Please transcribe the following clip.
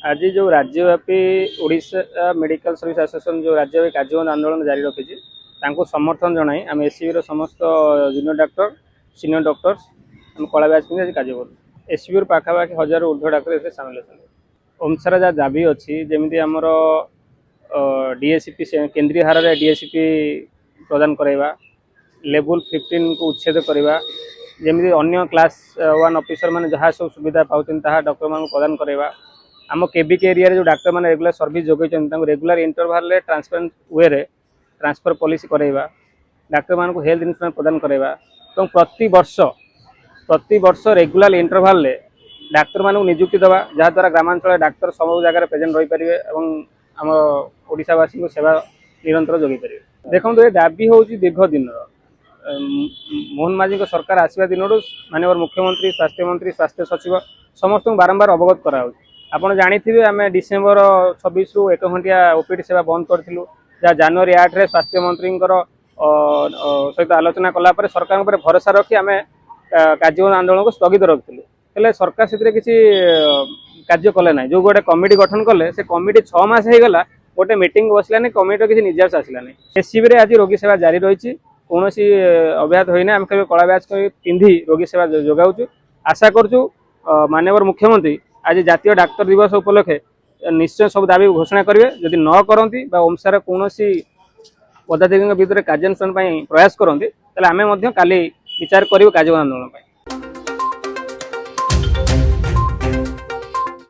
आज जो राज्यव्यापी ओडिशा मेडिकल सर्विस एसोसिएशन जो राज्यव्यापी कार्य आंदोलन जारी रखी समर्थन जनाई आम एससीबी समस्त जूनियर डॉक्टर सीनियर डॉक्टर्स आम कला बैच आज कार्य कर एससीबी पाखापाखि 1000 ऊर्ध्व डाक्तर सामिल होती ओमसार जहाँ दाबी अच्छी जमी आमर डीएससीपी केन्द्रीय हार डीएससीपी प्रदान करवा लेवल 15 को उच्छेद करवा जमी अन्य क्लास 1 ऑफिसर मैंने जहाँ सब सुविधा पाँच डॉक्टर मान प्रदान करवा आम केबीके एरिया जो डाक्टर मैंने रेगुलर सर्विस जोगाई रेगुलर इंटरवाल ट्रांसपेरेंट वे रे ट्रांसफर पॉलिसी करवा डाक्टर मान हेल्थ इंश्योरेंस प्रदान करवा तो प्रति वर्ष रेगुलर इंटरवाल डाक्तर मान नियुक्ति देवा जहाँद्वारा ग्रामांचल डाक्तर सब जगह प्रेजेंट रही पारे आम ओडिशावासी को सेवा निरंतर जोगाई पारे। देखो ये दाबी हूँ दीर्घ दिन मोहन माझी सरकार आसवा दिन माननीय मुख्यमंत्री स्वास्थ्य सचिव समस्त बारंबार अवगत कराऊ आपड़ जानी आम डिसेम्बर 26 रु 1 घंटिया ओपीडी सेवा बंद करूँ जहाँ जनवरी 8 रे स्वास्थ्य मंत्री सहित आलोचना कलापर सरकार भरोसा रखी आम कार्य आंदोलन को स्थगित रखिलु हेले सरकार से किसी कार्य कले ना जो गोटे कमिटी गठन कले से कमिटी 6 मास हो गला गोटे मीटिंग बसलानी कमिटी किसी निर्देश आसलानी एससीबी आज रोगी सेवा जारी रही कौन अव्याहत होना आम कला बैच पिंधि रोगी सेवा जोगाऊ आशा करूँ माननीय मुख्यमंत्री आज जातीय डाक्तर दिवस उपलक्षे निश्चय सब दाबी घोषणा करेंगे जदि न करती ओमसार कौन पदाधिकारी विरुद्ध कार्यानुष्ठान प्रयास करती आम काली विचार करूँ कार्य आंदोलन।